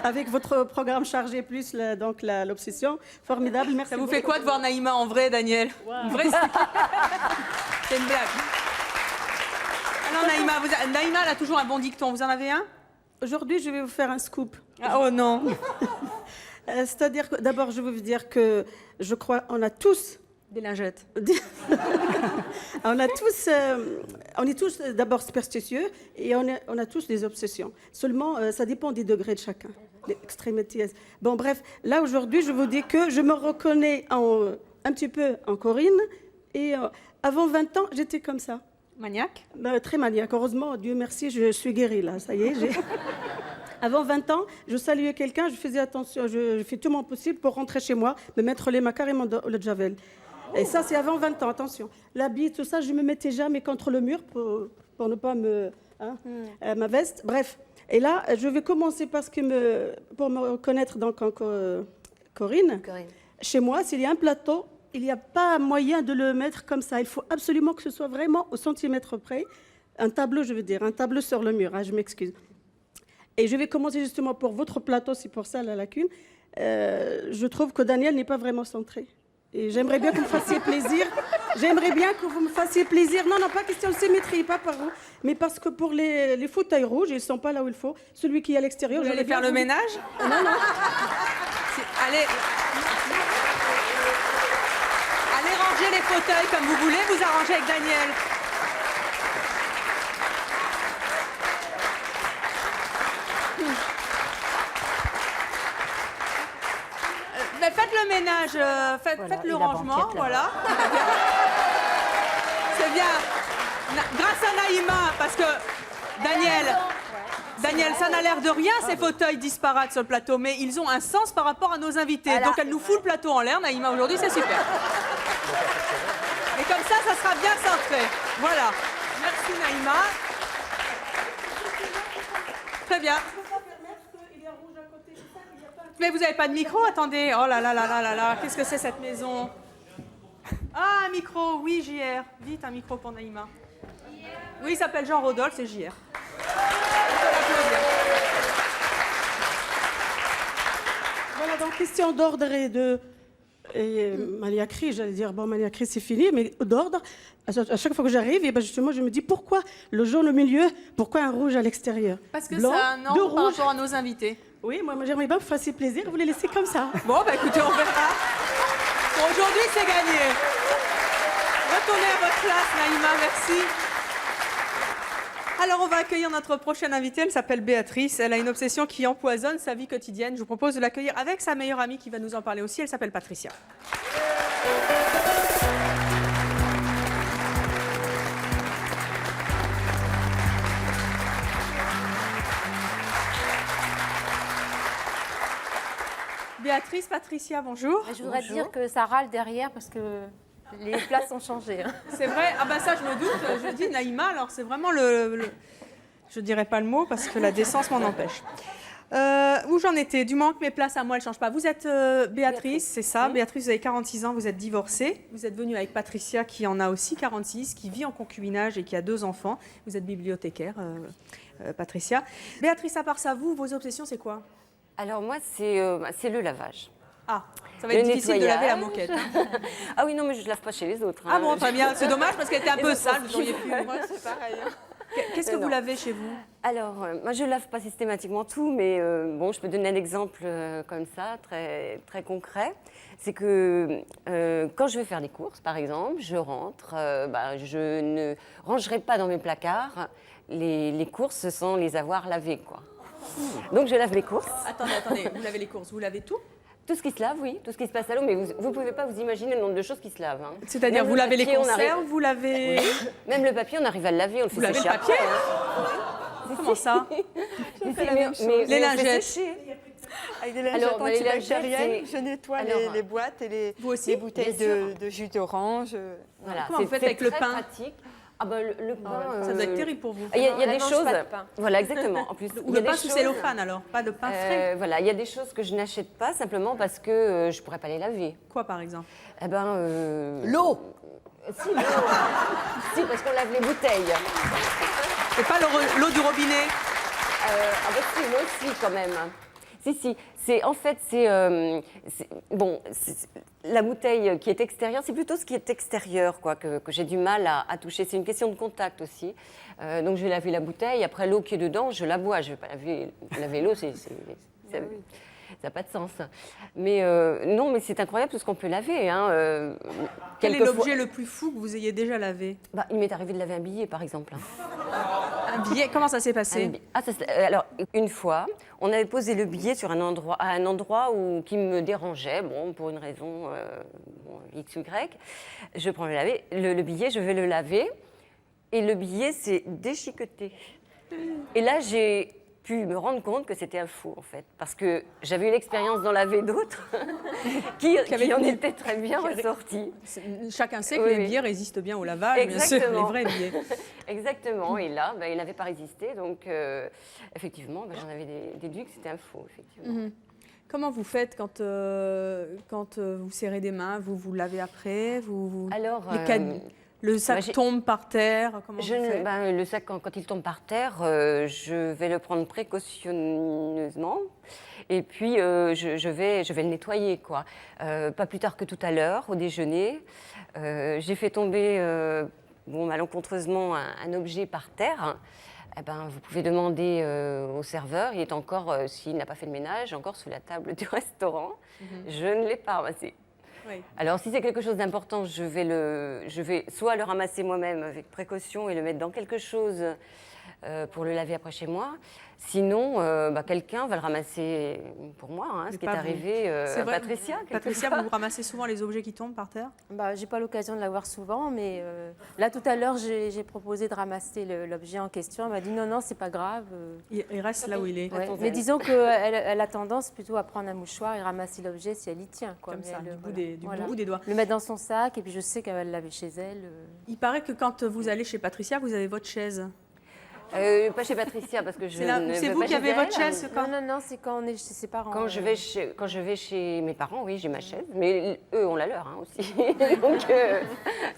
avec votre programme chargé plus donc l'obsession, formidable. Merci. Ça vous fait quoi de voir Naïma en vrai, Daniel? Une vraie c'est une blague. Alors Naïma, Naïma, elle a toujours un bon dicton. Vous en avez un? Aujourd'hui, je vais vous faire un scoop. Ah, oh non. C'est-à-dire que d'abord, je veux vous dire que je crois on a tous des lingettes. on est tous d'abord superstitieux et on a tous des obsessions. Seulement, ça dépend des degrés de chacun, des extrémités. Bon, bref, là aujourd'hui, je vous dis que je me reconnais un petit peu en Corinne et avant 20 ans, j'étais comme ça. Maniaque? Très maniaque. Heureusement, Dieu merci, je suis guérie là, ça y est. Avant 20 ans, je saluais quelqu'un, je faisais attention, je fais tout mon possible pour rentrer chez moi, me mettre les mains carrément dans le javel. Et ça, c'est avant 20 ans, attention. L'habit, tout ça, je ne me mettais jamais contre le mur pour ne pas ma veste. Bref. Et là, je vais commencer pour me reconnaître donc en Corinne. Chez moi, s'il y a un plateau, il n'y a pas moyen de le mettre comme ça. Il faut absolument que ce soit vraiment au centimètre près. Un tableau, je veux dire, un tableau sur le mur, hein, je m'excuse. Et je vais commencer justement pour votre plateau, c'est pour ça la lacune. Je trouve que Daniel n'est pas vraiment centré. Et j'aimerais bien que vous me fassiez plaisir. J'aimerais bien que vous me fassiez plaisir. Non, pas question de symétrie, pas par vous. Mais parce que pour les fauteuils rouges, ils ne sont pas là où il faut. Celui qui est à l'extérieur, vous allez faire le ménage? Non. Allez ranger les fauteuils comme vous voulez, vous arrangez avec Daniel. Faites le ménage, faites le rangement, voilà. C'est bien. Grâce à Naïma, parce que Daniel, ça n'a l'air de rien, ces fauteuils disparates sur le plateau, mais ils ont un sens par rapport à nos invités. Alors, donc elle nous fout le plateau en l'air, Naïma, aujourd'hui, c'est super. Et comme ça sera bien centré. Voilà. Merci Naïma. Très bien. Mais vous n'avez pas de micro? Attendez. Oh là là là là là là. Qu'est-ce que c'est cette maison? Ah, un micro. Oui, JR. Vite, un micro pour Naïma. Oui, il s'appelle Jean-Rodolphe, c'est JR. Voilà, donc question d'ordre et maniaquerie, j'allais dire, bon, maniaquerie c'est fini, mais d'ordre, à chaque fois que j'arrive, et ben justement, je me dis pourquoi le jaune au milieu, pourquoi un rouge à l'extérieur? Parce que Blanc, c'est un deux ordre par rouges. rapport à nos invités. Oui, moi j'aimerais bien que vous fassiez plaisir, vous les laissez comme ça. Bon, bah écoutez, on verra. Pour aujourd'hui, c'est gagné. Retournez à votre place, Naïma, merci. Alors, on va accueillir notre prochaine invitée. Elle s'appelle Béatrice. Elle a une obsession qui empoisonne sa vie quotidienne. Je vous propose de l'accueillir avec sa meilleure amie qui va nous en parler aussi. Elle s'appelle Patricia. Béatrice, Patricia, bonjour. Je voudrais dire que ça râle derrière parce que les places ont changé. Hein. C'est vrai? Ah bah ça, je me doute. Je dis Naïma, alors c'est vraiment je dirais pas le mot parce que la décence m'en empêche. Où j'en étais? Du moment que mes places à moi, elles ne changent pas. Vous êtes Béatrice, c'est ça. Oui. Béatrice, vous avez 46 ans, vous êtes divorcée. Vous êtes venue avec Patricia qui en a aussi 46, qui vit en concubinage et qui a 2 enfants. Vous êtes bibliothécaire, Patricia. Béatrice, à part ça, vos obsessions, c'est quoi? Alors moi, c'est le lavage. Ah, ça va être difficile de laver la moquette. Hein. Ah oui, non, mais je ne lave pas chez les autres. Ah bon, très bien. C'est dommage parce qu'elle était un peu autres sale. Vous aussi. auriez pu. Moi, c'est pareil. Qu'est-ce que vous lavez chez vous? Alors, moi, je ne lave pas systématiquement tout, mais bon, je peux donner un exemple comme ça, très, très concret. C'est que quand je vais faire des courses, par exemple, je rentre, je ne rangerai pas dans mes placards les courses sans les avoir lavées, quoi. Donc, je lave les courses. Attendez, vous lavez les courses, vous lavez tout? Tout ce qui se lave, oui, tout ce qui se passe à l'eau, mais vous ne pouvez pas vous imaginer le nombre de choses qui se lavent. Hein. C'est-à-dire, Même vous le lavez les papier, conserves, vous lavez... Oui. Même le papier, on arrive à le laver, on le Vous fait lavez sécher le papier après, Comment ça? mais Les lingettes. Avec des lingettes Alors, les lingettes, antibactériennes, c'est- je nettoie Alors, les boîtes et Vous aussi les bouteilles Bien sûr. de jus d'orange. Voilà, Comment vous faites avec le pain? pratique. Ah bah, le pain... Ça doit être terrible pour vous. Il y a Elle des mange choses... pas de pain. Voilà, exactement. En plus, Ou il y a le des pain sous choses- cellophane alors, pas de pain frais. Voilà, il y a des choses que je n'achète pas simplement parce que je ne pourrais pas les laver. Quoi par exemple? Eh ben... L'eau. Si, l'eau. Si, parce qu'on lave les bouteilles. C'est pas l'eau du robinet? Ah bah si, moi aussi quand même. Si. La bouteille qui est extérieure, c'est plutôt ce qui est extérieur quoi, que j'ai du mal à toucher. C'est une question de contact aussi. Donc je vais laver la bouteille. Après, l'eau qui est dedans, je la bois. Je ne vais pas laver l'eau, ça n'a pas de sens. Mais non, mais c'est incroyable tout ce qu'on peut laver. Hein. Quel est Quelquefois- l'objet le plus fou que vous ayez déjà lavé? Bah, il m'est arrivé de laver un billet, par exemple. Un billet, comment ça s'est passé? Alors, une fois, on avait posé le billet sur à un endroit qui me dérangeait, pour une raison X ou Y. Je prends le billet, je vais le laver, et le billet s'est déchiqueté. Et là, j'ai pu me rendre compte que c'était un faux, en fait, parce que j'avais eu l'expérience d'en laver d'autres qui en étaient très bien ressortis. Chacun sait que Oui, les oui. billets résistent bien au lavage, bien sûr, les Exactement. vrais billets. Exactement, et là, il n'avait pas résisté, donc effectivement, j'en avais déduit que c'était un faux, effectivement. Mhm. Comment vous faites quand vous serrez des mains? Vous lavez après? Alors, le sac tombe par terre? Comment vous faites? Le sac, quand il tombe par terre, je vais le prendre précautionneusement. Et puis, je vais le nettoyer, quoi. Pas plus tard que tout à l'heure, au déjeuner. J'ai fait tomber, malencontreusement, un objet par terre. Vous pouvez demander au serveur. Il est encore, s'il n'a pas fait le ménage, encore sous la table du restaurant. Je ne l'ai pas ramassé. Oui. Alors, si c'est quelque chose d'important, je vais soit le ramasser moi-même avec précaution et le mettre dans quelque chose pour le laver après chez moi. Sinon, quelqu'un va le ramasser pour moi, ce Mais qui est pas vous. arrivé C'est vrai, Patricia. Patricia, vous ramassez souvent les objets qui tombent par terre? J'ai pas l'occasion de la voir souvent, mais là tout à l'heure j'ai proposé de ramasser l'objet en question. Elle m'a dit non, c'est pas grave. Il reste là où il est. Ouais. Mais disons qu'elle a tendance plutôt à prendre un mouchoir et ramasser l'objet si elle y tient. Quoi. Comme Mais ça, elle, du bout des doigts. Le mettre dans son sac et puis je sais qu'elle va le laver chez elle. Il paraît que quand vous allez chez Patricia, vous avez votre chaise. Pas chez Patricia, parce que je ne C'est vais vous pas qui chez avez elle. votre chaise quand... Non, c'est quand on est chez ses parents. Quand je vais chez mes parents, oui, j'ai ma chaise. Mais eux ont la leur aussi. Donc, ça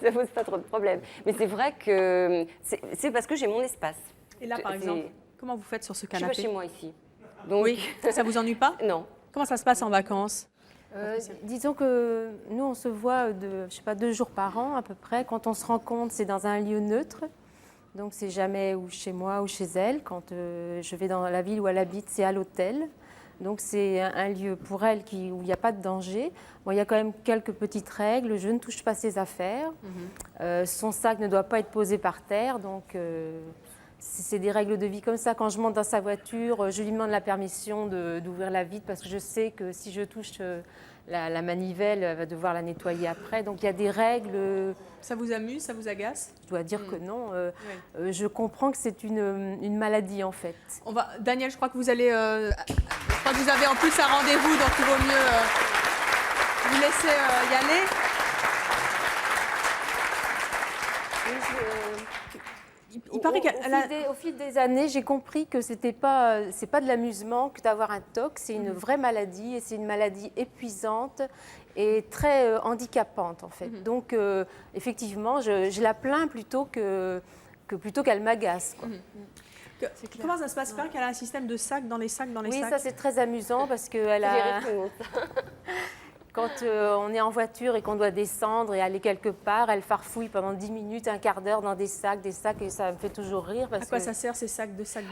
ne pose pas trop de problèmes. Mais c'est vrai que c'est parce que j'ai mon espace. Et là, par exemple, comment vous faites sur ce Je suis canapé? pas chez moi ici. Donc... Oui, ça vous ennuie pas? Non. Comment ça se passe en vacances? Disons que nous, on se voit 2 jours par an à peu près. Quand on se rencontre, c'est dans un lieu neutre. Donc, c'est jamais ou chez moi ou chez elle. Quand je vais dans la ville où elle habite, c'est à l'hôtel. Donc, c'est un lieu pour elle où il n'y a pas de danger. Bon, il y a quand même quelques petites règles. Je ne touche pas ses affaires. Son sac ne doit pas être posé par terre. Donc, c'est des règles de vie comme ça. Quand je monte dans sa voiture, je lui demande la permission d'ouvrir la vitre parce que je sais que si je touche la manivelle, elle va devoir la nettoyer après. Donc, il y a des règles... Ça vous amuse, ça vous agace? Je dois dire que non. Je comprends que c'est une maladie, en fait. Daniel, je crois que vous allez... je crois que vous avez en plus un rendez-vous, donc il vaut mieux vous laisser y aller. Il paraît Au fil des années, j'ai compris que c'est pas de l'amusement que d'avoir un TOC, c'est une vraie maladie et c'est une maladie épuisante et très handicapante en fait. Donc effectivement, je la plains plutôt qu'elle m'agace. Comment ça se passe? Qu'elle a un système de sacs dans les sacs dans les sacs? Oui, ça c'est très amusant parce qu'elle a... Quand on est en voiture et qu'on doit descendre et aller quelque part, elle farfouille pendant 10 minutes, un quart d'heure dans des sacs, et ça me fait toujours rire. Parce à quoi ça sert ces sacs de sacs?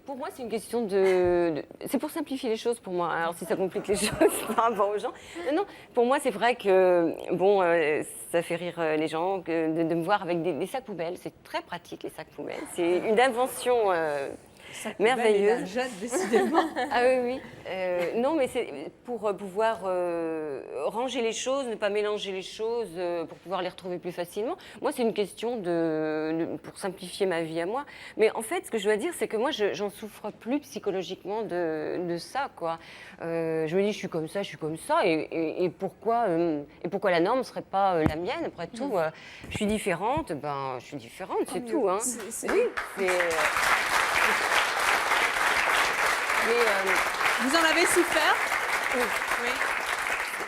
Pour moi, c'est une question c'est pour simplifier les choses pour moi. Alors, si ça complique les choses par rapport aux gens. Non, pour moi, c'est vrai que, ça fait rire les gens de me voir avec des sacs poubelles. C'est très pratique, les sacs poubelles. C'est une invention merveilleuse. Jeune, décidément. Ah oui, oui. Non, mais c'est pour pouvoir ranger les choses, ne pas mélanger les choses, pour pouvoir les retrouver plus facilement. Moi, c'est une question pour simplifier ma vie à moi. Mais en fait, ce que je dois dire, c'est que moi, j'en souffre plus psychologiquement de ça, quoi. Je me dis, je suis comme ça, et pourquoi la norme ne serait pas la mienne? Après tout, je suis différente, je suis différente, c'est tout. Hein. Oui, Vous en avez souffert? Oui.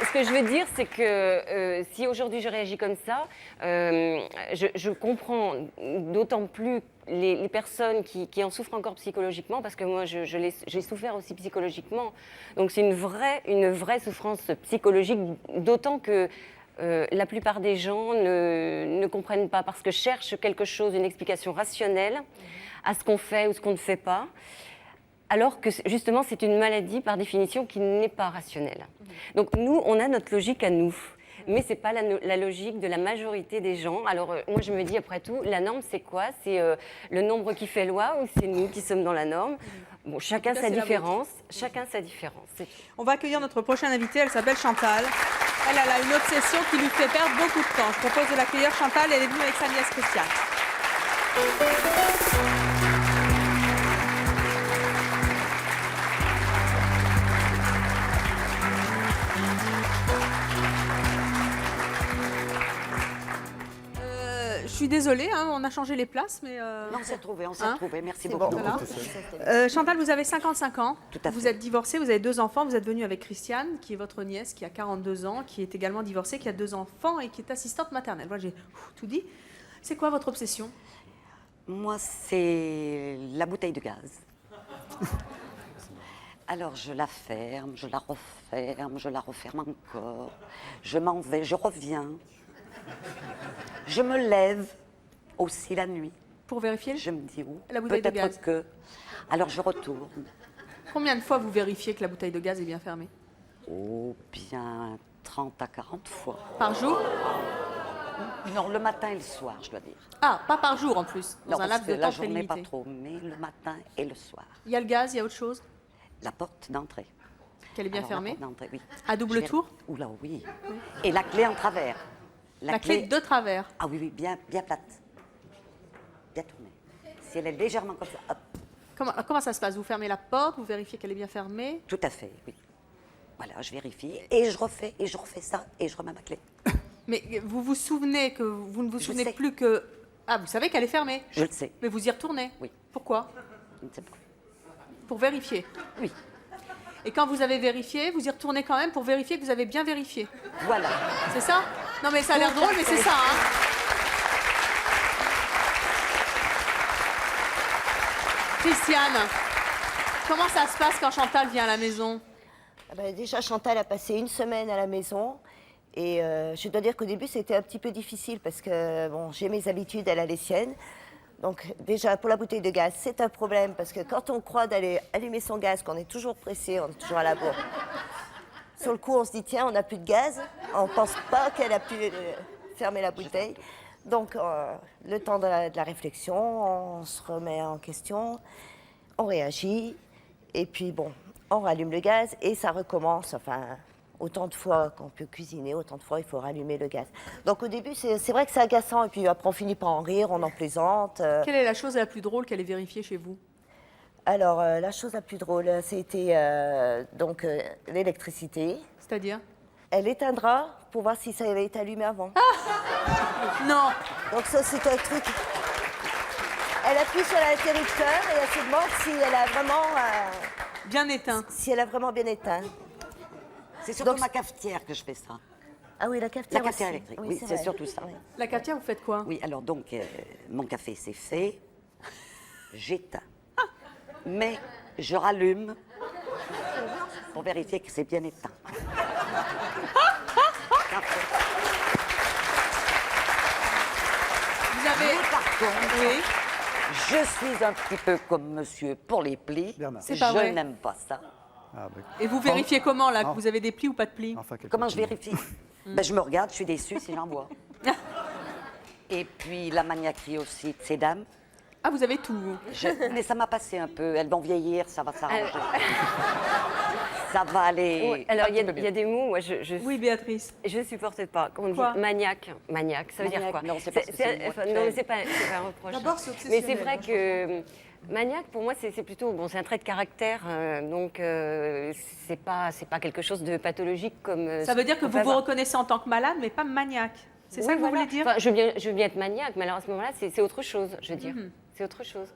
Ce que je veux dire, c'est que si aujourd'hui je réagis comme ça, je comprends d'autant plus les personnes qui en souffrent encore psychologiquement, parce que moi, j'ai souffert aussi psychologiquement. Donc c'est une vraie souffrance psychologique, d'autant que la plupart des gens ne comprennent pas, parce que cherchent quelque chose, une explication rationnelle à ce qu'on fait ou ce qu'on ne fait pas. Alors que justement, c'est une maladie par définition qui n'est pas rationnelle. Donc nous, on a notre logique à nous, mais ce n'est pas la logique de la majorité des gens. Alors moi, je me dis, après tout, la norme, c'est quoi? C'est le nombre qui fait loi ou c'est nous qui sommes dans la norme? Bon, chacun sa différence. On va accueillir notre prochaine invitée, elle s'appelle Chantal. Elle a une obsession qui lui fait perdre beaucoup de temps. Je propose de l'accueillir, Chantal, elle est venue avec sa nièce Christiane. Je suis désolée, hein, on a changé les places, mais... Non, on s'est retrouvés, merci bon, beaucoup. voilà. Chantal, vous avez 55 ans, vous êtes divorcée, vous avez 2 enfants, vous êtes venue avec Christiane, qui est votre nièce, qui a 42 ans, qui est également divorcée, qui a 2 enfants et qui est assistante maternelle. Voilà, j'ai tout dit. C'est quoi votre obsession? Moi, c'est la bouteille de gaz. Alors, je la ferme, je la referme encore. Je m'en vais, je reviens. Je me lève aussi la nuit. Pour vérifier? Je me dis, la bouteille de gaz. Peut-être que... Alors, je retourne. Combien de fois vous vérifiez que la bouteille de gaz est bien fermée? Oh, bien 30 à 40 fois. Par jour? Non, le matin et le soir, je dois dire. Ah, pas par jour en plus, dans un laps de temps la très journée, limité. pas trop, mais le matin et le soir. Il y a le gaz, il y a autre chose? La porte d'entrée. Qu'elle est bien fermée? La porte d'entrée, oui. À double tour? Oula, oui. Et la clé en travers. La clé de travers? Ah oui, bien plate. Bien tournée. Si elle est légèrement comme ça, hop. Comment ça se passe? Vous fermez la porte, vous vérifiez qu'elle est bien fermée? Tout à fait, oui. Voilà, je vérifie et je refais ça et je remets ma clé. Mais vous vous souvenez que vous ne vous souvenez plus que... Ah, vous savez qu'elle est fermée? Je le sais. Mais vous y retournez? Oui. Pourquoi? Je ne sais pas. Pour vérifier? Oui. Et quand vous avez vérifié, vous y retournez quand même pour vérifier que vous avez bien vérifié? Voilà. C'est ça? Non mais ça a l'air drôle, mais c'est ça, hein. Christiane, comment ça se passe quand Chantal vient à la maison? Déjà, Chantal a passé une semaine à la maison. Et je dois dire qu'au début, c'était un petit peu difficile parce que bon, j'ai mes habitudes, elle a les siennes. Donc déjà, pour la bouteille de gaz, c'est un problème parce que quand on croit d'aller allumer son gaz, qu'on est toujours pressé, on est toujours à la bourre. Sur le coup, on se dit, tiens, on n'a plus de gaz. On ne pense pas qu'elle a pu fermer la bouteille. Donc, le temps de la réflexion, on se remet en question, on réagit. Et puis, bon, on rallume le gaz et ça recommence. Enfin, autant de fois qu'on peut cuisiner, autant de fois il faut rallumer le gaz. Donc, au début, c'est vrai que c'est agaçant. Et puis après, on finit par en rire, on en plaisante. Quelle est la chose la plus drôle qu'elle ait vérifiée chez vous? Alors, la chose la plus drôle, c'était l'électricité. C'est-à-dire? Elle éteindra pour voir si ça avait été allumé avant. Ah non. Donc ça, c'est un truc... Elle appuie sur l'interrupteur et elle se demande si elle a vraiment... bien éteint. Si elle a vraiment bien éteint. C'est surtout ma cafetière que je fais ça. Ah oui, la cafetière La cafetière aussi. électrique, oui, c'est surtout ça. Oui. La cafetière, vous faites quoi? Oui, alors donc, mon café, c'est fait. J'éteins. Mais je rallume pour vérifier que c'est bien éteint. Vous avez... Mais par contre, oui. je suis un petit peu comme monsieur pour les plis. C'est pas vrai. Je n'aime pas ça. Ah, ben, Et vous vérifiez comment, là, que vous avez des plis ou pas de plis? enfin, quelque Comment je chose. vérifie? Je me regarde, je suis déçue si j'en vois. Et puis la maniaquerie aussi de ces dames. Ah, vous avez tout. Mais ça m'a passé un peu. Elles vont vieillir, ça va s'arranger. Ça va aller. Ouais, alors, il y a des mots, moi, Oui, Béatrice. je ne supporte pas. Quand on Quoi dit maniaque, ça veut dire Maniaque, quoi? non, c'est parce que c'est le mot Non, mais c'est pas un reproche. D'abord, c'est Mais obsessionnel. c'est vrai que maniaque, pour moi, c'est plutôt, bon, c'est un trait de caractère, donc c'est pas quelque chose de pathologique comme. Ça veut dire que on vous peut vous avoir. reconnaissez en tant que malade, mais pas maniaque. C'est ça Oui, que vous voilà. voulez dire? Enfin, je veux bien être maniaque, mais alors à ce moment-là, c'est autre chose, je veux dire. C'est autre chose.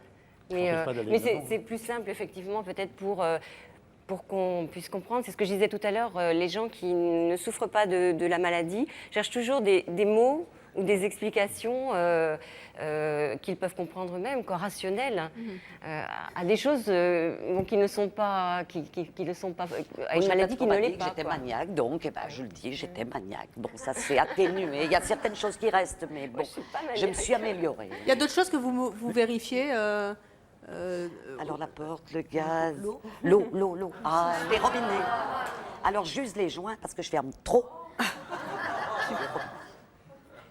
Mais, empêche pas d'aller mais devant. c'est plus simple, effectivement, peut-être pour qu'on puisse comprendre. C'est ce que je disais tout à l'heure, les gens qui ne souffrent pas de la maladie cherchent toujours des mots ou des explications qu'ils peuvent comprendre eux-mêmes, quoi, rationnelles, à des choses qui ne sont pas, qui ne sont pas, à une maladie qui ne l'est pas. J'étais quoi. maniaque, donc eh ben, je le dis, j'étais maniaque. Bon, ça s'est atténué. Il y a certaines choses qui restent, mais bon, je me suis améliorée. Il y a d'autres choses que vous vérifiez Alors la porte, le gaz, l'eau, ah, les robinets. Alors j'use les joints parce que je ferme trop.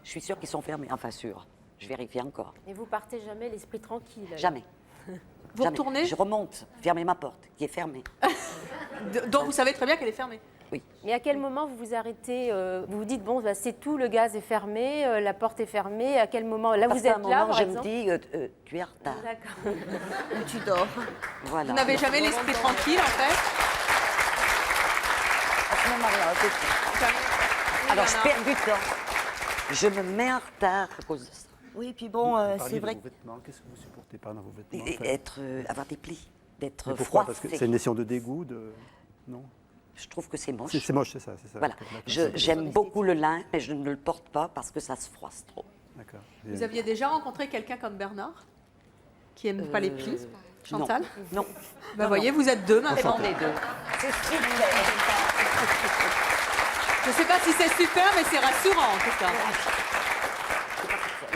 Je suis sûre qu'ils sont fermés, enfin sûre. Je vérifie encore. Et vous partez jamais l'esprit tranquille alors. Jamais. Vous Jamais. retournez Je remonte, fermer ma porte, qui est fermée. dont vous savez très bien qu'elle est fermée. Oui. Mais à quel moment vous vous arrêtez vous vous dites, bon, bah, c'est tout, le gaz est fermé, la porte est fermée. À quel moment? Là, Parce vous qu'à êtes un là, moment, par je exemple. me dis, tu es en retard. D'accord. Ou tu dors. Voilà. Vous n'avez jamais l'esprit tranquille, en fait. À ce moment-là, c'est ça. Alors je perds du temps. Je me mets en retard à cause de ça. Oui, puis bon, Vous parliez c'est de vrai vos vêtements. Qu'est-ce que vous supportez pas dans vos vêtements? Et en fait avoir des plis, d'être Mais pourquoi? Parce froissé. que c'est une question de dégoût, non? Je trouve que c'est moche. C'est moche, c'est ça. Voilà. D'accord. J'aime beaucoup le lin, mais je ne le porte pas parce que ça se froisse trop. D'accord. Vous aviez déjà rencontré quelqu'un comme Bernard qui n'aime pas les plis? Chantal? Non. Bah, voyez, vous êtes deux maintenant. On est deux. C'est Je ne sais pas si c'est super, mais c'est rassurant en tout cas.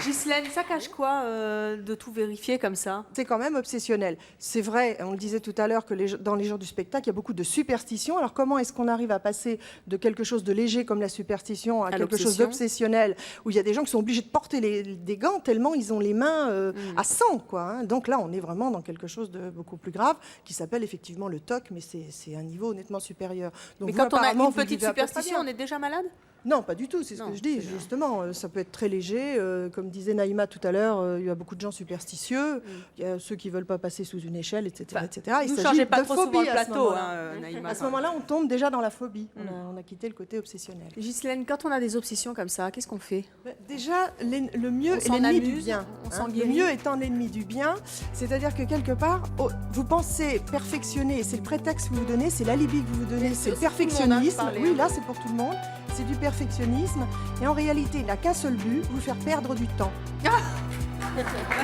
Ghislaine, ça cache quoi de tout vérifier comme ça? C'est quand même obsessionnel. C'est vrai, on le disait tout à l'heure, que dans les gens du spectacle, il y a beaucoup de superstitions. Alors comment est-ce qu'on arrive à passer de quelque chose de léger comme la superstition à quelque chose l'obsession. d'obsessionnel, où il y a des gens qui sont obligés de porter des gants tellement ils ont les mains à 100, quoi, hein. Donc là, on est vraiment dans quelque chose de beaucoup plus grave, qui s'appelle effectivement le TOC, mais c'est un niveau honnêtement supérieur. Donc Mais vous, quand on a apparemment, une vous le petite vivez à peu près superstition, on bien. est déjà malade? Non, pas du tout, c'est ce Non, que je dis, justement. Ça peut être très léger. Comme disait Naïma tout à l'heure, il y a beaucoup de gens superstitieux. Il y a ceux qui ne veulent pas passer sous une échelle, etc. etc. Il Nous s'agit changez pas de trop souvent phobie le à ce plateau, moment-là. Naïma. À ce moment-là, on tombe déjà dans la phobie. On a quitté le côté obsessionnel. Ghislaine, quand on a des obsessions comme ça, qu'est-ce qu'on fait? Déjà, le mieux On est s'en l'ennemi du amuse, bien. on s'en Le guérit. mieux étant l'ennemi du bien, c'est-à-dire que quelque part, vous pensez perfectionner, c'est le prétexte que vous vous donnez, c'est l'alibi que vous vous donnez, c'est le sûr, tout le monde, hein, je perfectionnisme. parlais, Oui, hein. là, c'est pour tout le monde. C'est du perfectionnisme. Et en réalité, il n'a qu'un seul but, vous faire perdre du temps. Bah,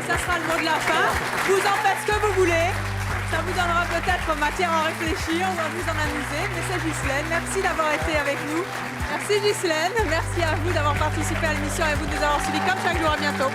ça sera le mot de la fin. Vous en faites ce que vous voulez. Ça vous donnera peut-être matière à réfléchir, on va vous en amuser. Mais c'est Ghislaine, merci d'avoir été avec nous. Merci Ghislaine, merci à vous d'avoir participé à l'émission et vous de nous avoir suivis comme chaque jour. À bientôt.